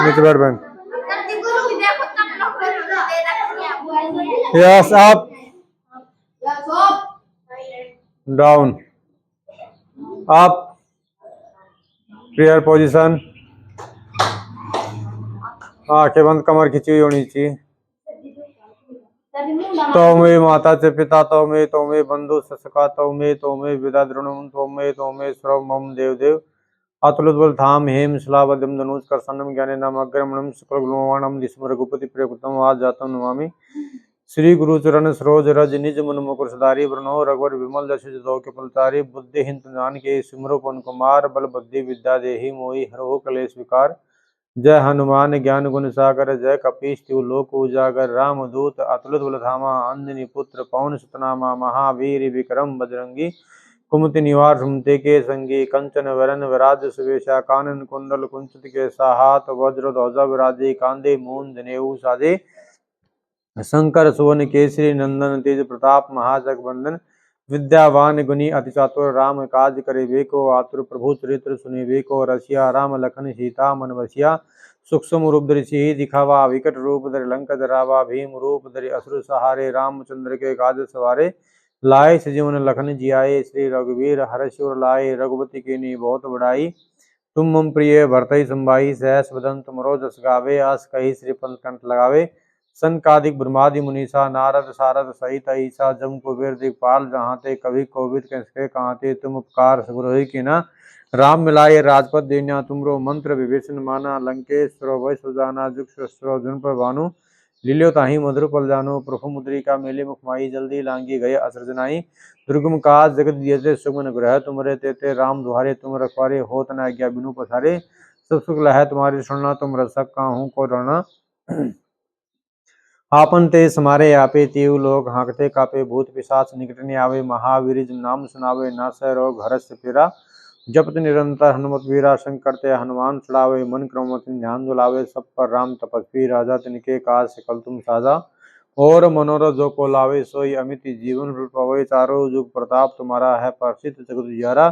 नीचे बैठ बहन। Yes up down up prayer position. आंखें बंद, कमर खिंची हुई होनी चाहिए। तौमे माता च पिता तौमे तौमे बंधु ससका तौमे तौमे विदा द्रोणम तौमे तौमे सर्व मम देव अतुल धाम हेम शिलावद्यम धनुष करसनम ज्ञाने नाम अग्रमणम शुक्ल गुणवाणम दिस्म रघुपति प्रियकृतम आज जातम नमामि श्री गुरु चरण सरोज रज निज मन मुकुर सदारी ब्रनो रघुवर विमल जस जो के पलतारी बुद्धिहीन जान के सिमरो पवन कुमार बल बुद्धि विद्या देहि मोहि हरो कलेश विकार। जय हनुमान ज्ञान गुण सागर जय कपीश तिहु लोक उजागर रामदूत अतुलित बल धामा अंजनी पुत्र पवन सुतनामा महावीर विक्रम बजरंगी कुमति निवार सुमते के संगी कंचन वरन विराज सुवेशा कानन कुंडल कुंचित के साहात वज्र ध्वजा विराजे कांधे मून जनेऊ साजे शंकर सुवन केसरी नंदन तेज प्रताप महाजगवंदन विद्यावान गुणी अति चातुर राम काज करे बेको आतुर प्रभु चरित्र सुने बेको रसिया राम लखन सीता मन बसिया सूक्ष्म रूप धरि सिहि दिखावा विकट रूप धरि लंका जरावा भीम रूप धरि असुर सहारे रामचंद्र के काज सवारे लाए सजीवन लखन जियाए श्री रघुवीर हर्षुर लाए रघुपति के नी बहुत बड़ाई तुम मम प्रिय भरतई संभाई सहस बदन तुमरो जस गावे आस कही श्रीपंथ कंठ लगावे संकादिक ब्रह्मादि मुनीसा नारद सारद सहित ईसा जम कुबेर दिखपाल जहाँते कभी कोविद कैसे कहाते तुम उपकार सुग्रही की ना राम मिलाए राजपद देना तुमरो मंत्र विभीषण माना लंकेश्वर वै सुजाना जुग शस्त्रो जुन पर भानु लील्यो ताही मधुर पल जानो प्रभु मुद्रिका मेले मुखमाई जल्दी लांगी गए असर जनाई दुर्गम काज जगत दिए सुमन ग्रह तुमरे तेते राम दुहारे तुम रखवारे होत न आज्ञा बिनु पसारे सब सुख लहै तुम्हारी सुनना तुम रसक काहू को डरना आपन ते समारे आपे तीव लोग हाँकते कापे भूत पिशाच निकट नहीं आवे महावीर जब नाम सुनावे नासै रोग हरस पीरा जपत निरंतर हनुमत वीरा शंकर ते हनुमान छुड़ावे मन क्रम ध्यान दुलावे सब पर राम तपस्वी राजा तिनके काज सकल तुम साजा और मनोरथ जो को लावे सोई अमित जीवन पावे चारों जुग प्रताप तुम्हारा है प्रसिद्ध जगत जियारा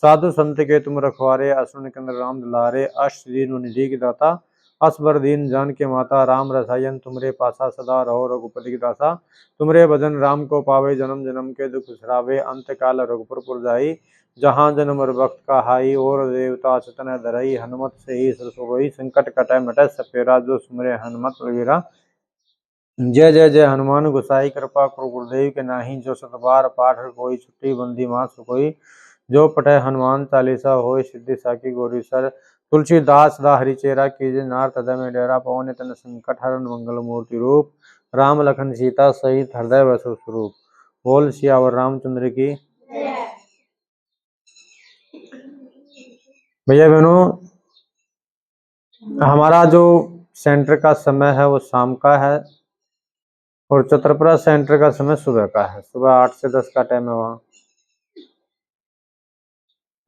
साधु संत के तुम रखवारे असुर कंद राम दुलारे अष्ट दीन निधि की दाता असबर दीन जान के माता राम रसायन तुमरे पासा सदा रहो रघुपति की दासा तुमरे भजन राम को पावे जन्म जन्म के दुख बिसरावे अंत काल रघुपुर जाई जहाँ जन्म भक्त का हाई और देवता सतन धरई हनुमत से ही सरसोई संकट कटै मिटै सब पेरा जो सुमरे हनुमत बलवीरा। जय जय जय हनुमान गोसाई कृपा करो गुरुदेव के नाही जो सत बार पाठ कोई छुट्टी बंदी मास कोई जो पठै हनुमान चालीसा होय सिद्धि साकी गौरी सर तुलसीदास सदा हरिचेरा कीजे नार तदै में डेरा पवन तन संकट हरन मंगल मूर्ति रूप राम लखन सीता सहित हृदय वसु स्वरूप। बोल सियावर रामचंद्र की। भैया बहनों, हमारा जो सेंटर का समय है वो शाम का है और चतरपुरा सेंटर का समय सुबह का है। सुबह 8 से 10 का टाइम है वहाँ।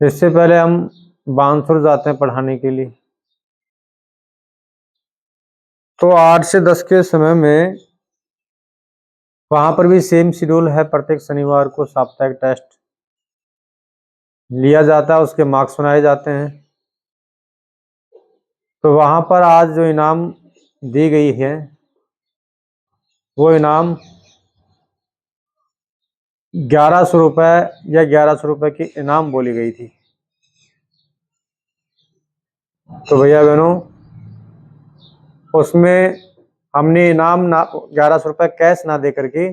इससे पहले हम बानसुर जाते हैं पढ़ाने के लिए, तो 8 से 10 के समय में वहां पर भी सेम शेड्यूल है। प्रत्येक शनिवार को साप्ताहिक टेस्ट लिया जाता है, उसके मार्क्स बनाए जाते हैं। तो वहां पर आज जो इनाम दी गई है वो इनाम 1100 रुपये या 1100 रुपये की इनाम बोली गई थी। तो भैया बहनों, उसमें हमने इनाम 1100 रुपये कैश ना दे करके,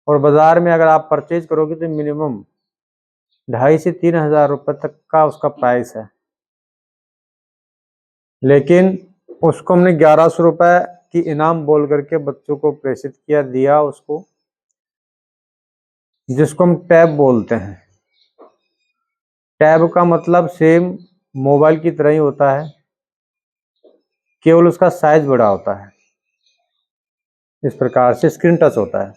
और बाजार में अगर आप परचेज करोगे तो मिनिमम 2,500 से 3,000 रुपये तक का उसका प्राइस है, लेकिन उसको हमने 1100 रुपये की इनाम बोल करके बच्चों को प्रेषित किया, दिया उसको, जिसको हम टैब बोलते हैं। टैब का मतलब सेम मोबाइल की तरह ही होता है, केवल उसका साइज बड़ा होता है। इस प्रकार से स्क्रीन टच होता है।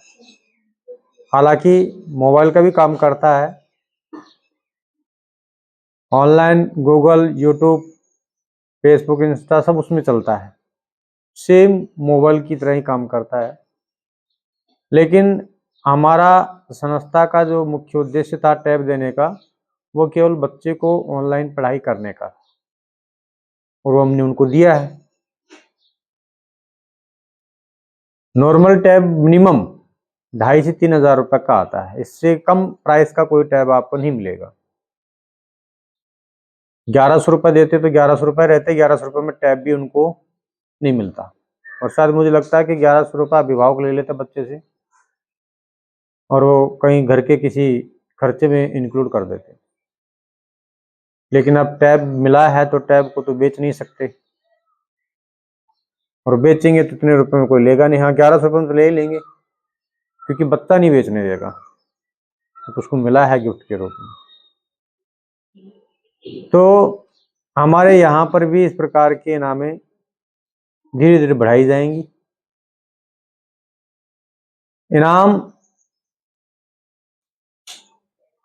हालांकि मोबाइल का भी काम करता है, online Google, YouTube, Facebook, Insta सब उसमें चलता है, सेम मोबाइल की तरह ही काम करता है। लेकिन हमारा संस्था का जो मुख्य उद्देश्य था टैब देने का, वो केवल बच्चे को ऑनलाइन पढ़ाई करने का, और वो हमने उनको दिया है। नॉर्मल टैब मिनिमम 2,500 से 3,000 रुपये का आता है, इससे कम प्राइस का कोई टैब आपको नहीं मिलेगा। 1100 रुपये देते तो 1100 रुपये रहते, 1100 रुपये में टैब भी उनको नहीं मिलता। और शायद मुझे लगता है कि 1100 रुपये अभिभावक ले लेते बच्चे से, और वो कहीं घर के किसी खर्चे में इंक्लूड कर देते। लेकिन अब टैब मिला है तो टैब को तो बेच नहीं सकते, और बेचेंगे तो इतने रुपए में कोई लेगा नहीं। हाँ, 1100 रुपये में तो ले ही लेंगे, क्योंकि बच्चा नहीं बेचने देगा, तो उसको मिला है गिफ्ट के रूप में। तो हमारे यहाँ पर भी इस प्रकार के इनामें धीरे धीरे बढ़ाई जाएंगी। इनाम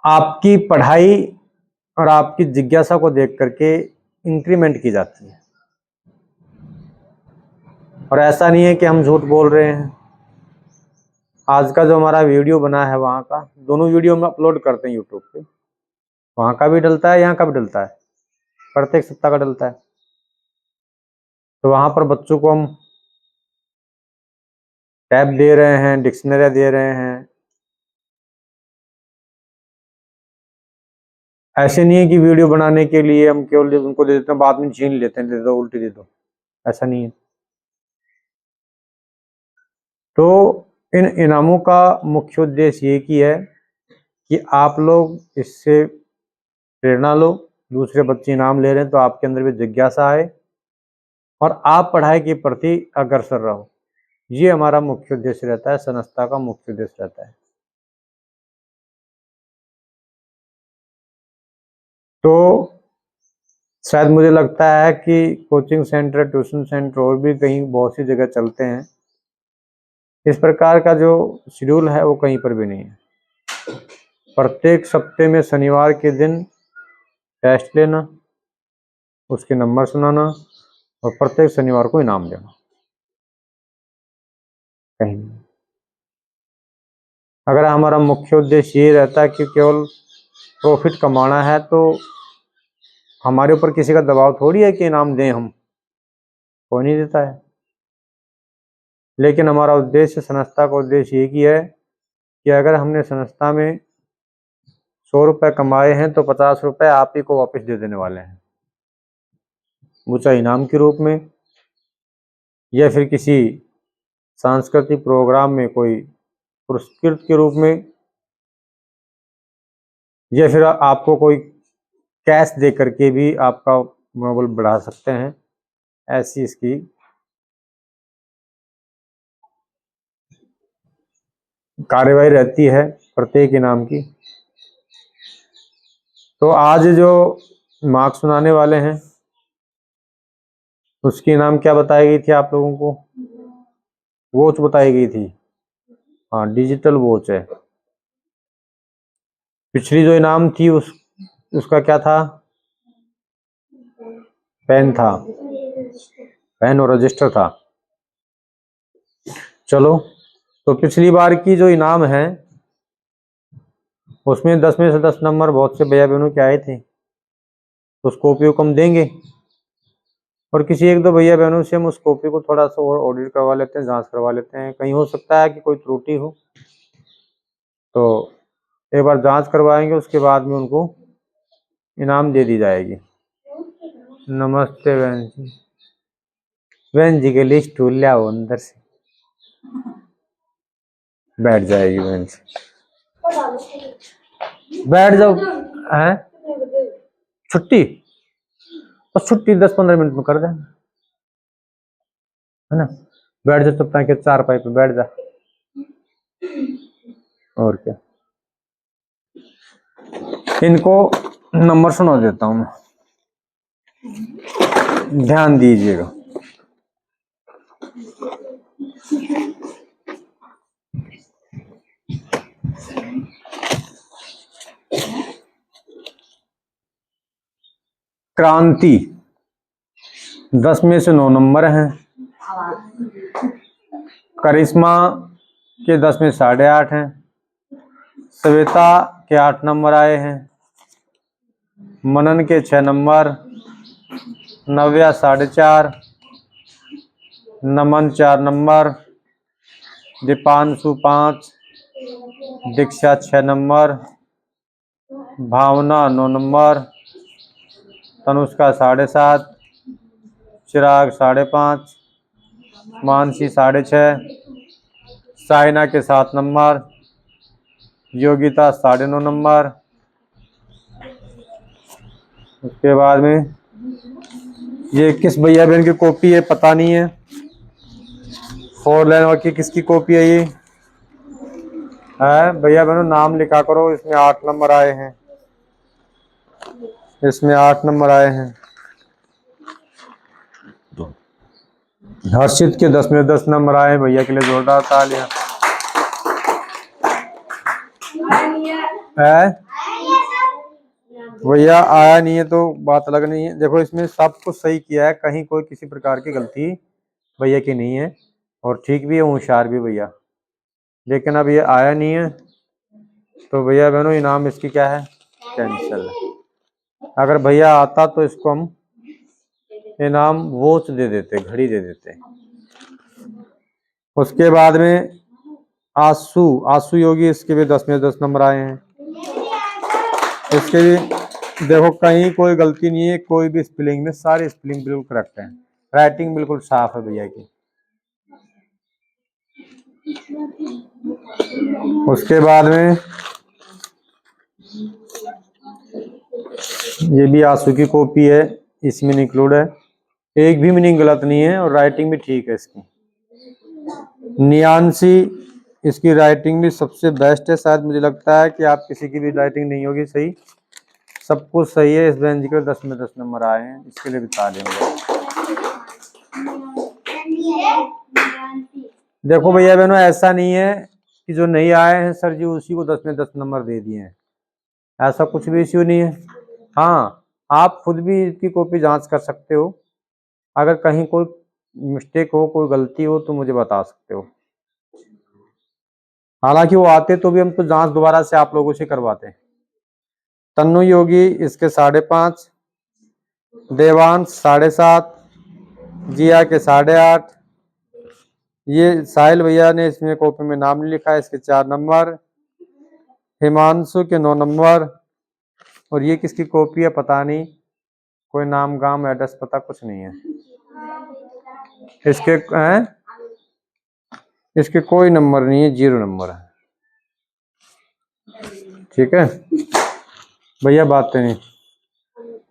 आपकी पढ़ाई और आपकी जिज्ञासा को देख करके इंक्रीमेंट की जाती है, और ऐसा नहीं है कि हम झूठ बोल रहे हैं। आज का जो हमारा वीडियो बना है, वहाँ का दोनों वीडियो हम अपलोड करते हैं यूट्यूब पे, वहाँ का भी डलता है, यहाँ का भी डलता है, प्रत्येक सप्ताह का डलता है। तो वहाँ पर बच्चों को हम टैब दे रहे हैं, डिक्शनरी दे रहे हैं। ऐसे नहीं है कि वीडियो बनाने के लिए हम केवल उनको दे देते हैं, बाद में छीन लेते हैं, दे दो उल्टी दे दो, ऐसा नहीं है। तो इन इनामों का मुख्य उद्देश्य ये की है कि आप लोग इससे प्रेरणा लो, दूसरे बच्चे इनाम ले रहे हैं तो आपके अंदर भी जिज्ञासा आए, और आप पढ़ाई के प्रति अग्रसर रहो। ये हमारा मुख्य उद्देश्य रहता है, संस्था का मुख्य उद्देश्य रहता है। तो शायद मुझे लगता है कि कोचिंग सेंटर, ट्यूशन सेंटर और भी कहीं बहुत सी जगह चलते हैं, इस प्रकार का जो शेड्यूल है वो कहीं पर भी नहीं है। प्रत्येक सप्ते में शनिवार के दिन टेस्ट लेना, उसके नंबर सुनाना, और प्रत्येक शनिवार को इनाम देना, कहीं नहीं। अगर हमारा मुख्य उद्देश्य ये रहता है कि केवल प्रॉफिट कमाना है, तो हमारे ऊपर किसी का दबाव थोड़ी है कि इनाम दें हम, कोई नहीं देता है। लेकिन हमारा उद्देश्य, संस्था का उद्देश्य ये की है कि अगर हमने संस्था में 100 रुपये कमाए हैं तो 50 रुपये आप ही को वापस दे देने वाले हैं, वो चाहे इनाम के रूप में, या फिर किसी सांस्कृतिक प्रोग्राम में कोई पुरस्कृत के रूप में, या फिर आपको कोई कैश दे करके भी आपका मनोबल बढ़ा सकते हैं। ऐसी इसकी कार्यवाही रहती है प्रत्येक इनाम की। तो आज जो मार्क्स सुनाने वाले हैं, उसकी इनाम क्या बताई गई थी आप लोगों को? वॉच बताई गई थी। हाँ, डिजिटल वॉच है। पिछली जो इनाम थी उसका क्या था? पेन था, पेन और रजिस्टर था। चलो, तो पिछली बार की जो इनाम है उसमें 10 में से 10 नंबर बहुत से भैया बहनों के आए थे, तो उस कॉपी को हम देंगे, और किसी एक दो भैया बहनों से हम उस कॉपी को थोड़ा सा और ऑडिट करवा लेते हैं, जांच करवा लेते हैं, कहीं हो सकता है कि कोई त्रुटि हो, तो एक बार जांच करवाएंगे, उसके बाद में उनको इनाम दे दी जाएगी। नमस्ते बहन जी, बहन जी के लिस्ट लिया हो अंदर से, बैठ जाएगी बहन जी, बैठ जाओ। है छुट्टी? और छुट्टी 10-15 मिनट में कर दे, है ना। बैठ जा, तब तक 4 पाई पे बैठ जा, और क्या। इनको नंबर सुना देता हूं मैं, ध्यान दीजिएगा। क्रांति 10 में से 9 नंबर हैं। करिश्मा के 10 में 8.5 हैं। श्वेता के 8 नंबर आए हैं, मनन के 6 नंबर, नव्या 4.5, नमन 4 नंबर, दीपांशु 5, दीक्षा 6 नंबर, भावना 9 नंबर, तनुष्का 7.5, चिराग 5.5, मानसी 6.5, साइना के 7 नंबर, योगिता 9.5 नंबर। उसके बाद में ये किस भैया बहन की कॉपी है पता नहीं है, 4 लाइन की किसकी कॉपी है ये है? भैया बहनों नाम लिखा करो। इसमें 8 नंबर आए हैं, इसमें 8 नंबर आए हैं। हर्षित के 10 में 10 नंबर आए, भैया के लिए जोरदार तालियां। है भैया आया नहीं है तो बात अलग नहीं है। देखो इसमें सब कुछ सही किया है, कहीं कोई किसी प्रकार की गलती भैया की नहीं है, और ठीक भी है, होशियार भी भैया। लेकिन अब ये आया नहीं है तो भैया बहनों इनाम इसकी क्या है, कैंसिल। अगर भैया आता तो इसको हम इनाम वॉच दे देते, घड़ी दे देते। उसके बाद में आशु योगी, इसके भी 10 में 10 नंबर आए हैं। इसके भी देखो कहीं कोई गलती नहीं है, कोई भी स्पेलिंग में, सारे स्पेलिंग बिल्कुल करेक्ट है, राइटिंग बिल्कुल साफ है भैया की। उसके बाद में ये भी आंसू की कॉपी है, इसमें इंक्लूड है, एक भी मीनिंग गलत नहीं है और राइटिंग भी ठीक है इसकी। नियांशी, इसकी राइटिंग भी सबसे बेस्ट है, शायद मुझे लगता है कि आप किसी की भी राइटिंग नहीं होगी सही, सब कुछ सही है। इस बहन जी के 10 में 10 नंबर आए हैं, इसके लिए भी तालियां। देखो भैया बहनों ऐसा नहीं है कि जो नहीं आए हैं सर जी उसी को 10 में 10 नंबर दे दिए हैं, ऐसा कुछ भी इश्यू नहीं है। हाँ आप खुद भी इसकी कॉपी जांच कर सकते हो, अगर कहीं कोई मिस्टेक हो, कोई गलती हो तो मुझे बता सकते हो। हालांकि वो आते तो भी हम तो जांच दोबारा से आप लोगों से करवाते हैं। तन्नू योगी इसके 5.5, देवांश 7.5, जिया के 8.5, ये साहिल भैया ने इसमें कॉपी में नाम नहीं लिखा है, इसके 4 नंबर, हिमांशु के 9 नंबर, और ये किसकी कॉपी है पता नहीं, कोई नाम गाम एड्रेस पता कुछ नहीं है इसके इसके कोई नंबर नहीं है, 0 नंबर है। ठीक है भैया बात नहीं।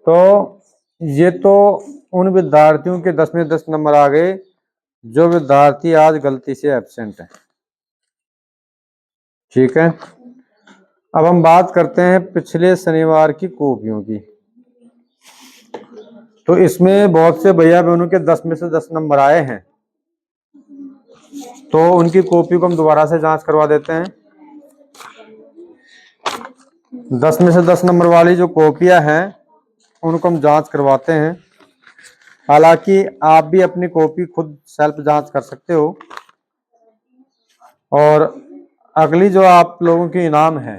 तो ये तो उन विद्यार्थियों के 10 में 10 नंबर आ गए जो विद्यार्थी आज गलती से एब्सेंट है। ठीक है अब हम बात करते हैं पिछले शनिवार की कॉपियों की। तो इसमें बहुत से भैया बहनों के 10 में से 10 नंबर आए हैं, तो उनकी कॉपी को हम दोबारा से जांच करवा देते हैं। 10 में से 10 नंबर वाली जो कॉपियां हैं उनको हम जांच करवाते हैं। हालांकि आप भी अपनी कॉपी खुद सेल्फ जांच कर सकते हो। और अगली जो आप लोगों की इनाम है,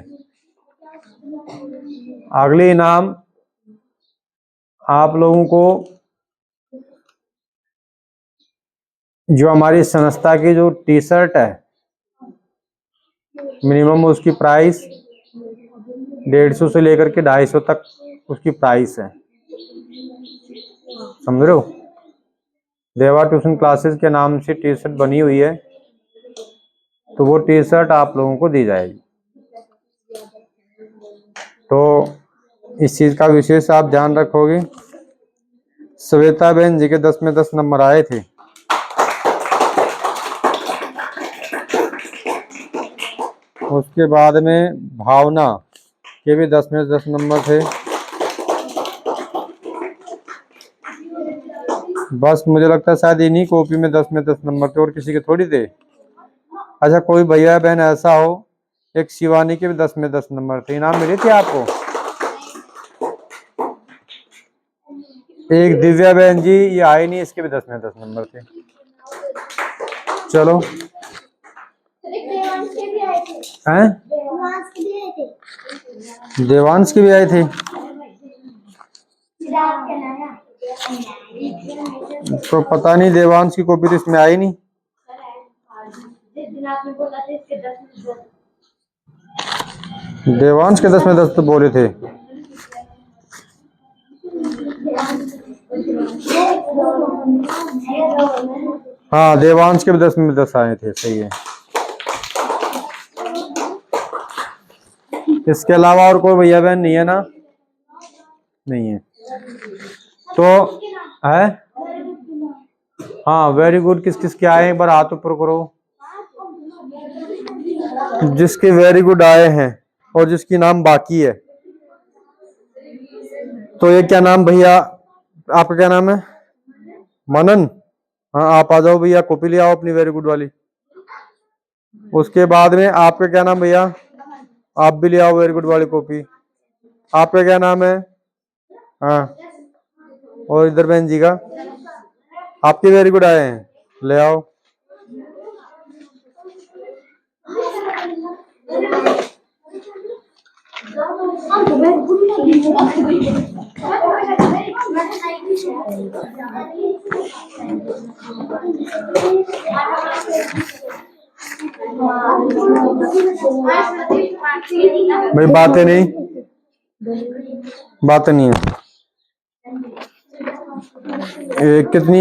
अगली इनाम आप लोगों को जो हमारी संस्था की जो टी शर्ट है, मिनिमम उसकी प्राइस 150 से लेकर के 250 तक उसकी प्राइस है, समझ रहे हो। देवा ट्यूशन क्लासेस के नाम से टी शर्ट बनी हुई है, तो वो टी शर्ट आप लोगों को दी जाएगी। तो इस चीज का विशेष आप ध्यान रखोगे। श्वेता बहन जी के 10 में 10 नंबर आए थे। उसके बाद में भावना के भी 10 में 10 नंबर थे। बस मुझे लगता है शायद इन्हीं कॉपी में 10 में 10 नंबर थे और किसी के थोड़ी थे। अच्छा कोई भैया बहन ऐसा हो, एक शिवानी के भी 10 में 10 नंबर थे, इनाम मिले थे आपको। एक दिव्या बहन जी ये आए नहीं, इसके भी 10 में 10 नंबर थे। चलो हैं? देवांश के भी आए थे। तो पता नहीं, देवांश की कॉपी तो इसमें आई नहीं। देवांश के 10 में 10 तो बोले थे। हाँ, देवांश के भी 10 में 10 आए थे, सही है। इसके अलावा और कोई भैया बहन नहीं है ना? नहीं है तो है। हाँ, वेरी गुड किस किस के आए, एक बार हाथ ऊपर करो। जिसके वेरी गुड आए हैं और जिसकी नाम बाकी है, तो ये क्या नाम भैया, आपका क्या नाम है? मनन। हाँ, आप आ जाओ भैया, कॉपी ले आओ अपनी वेरी गुड वाली। उसके बाद में आपका क्या नाम भैया? आप भी ले आओ वेरी गुड वाली कॉपी। आपका क्या नाम है? हाँ, और इधर बहन जी का, आपके वेरी गुड आए हैं, ले आओ। भाई बातें नहीं, बातें नहीं है। कितनी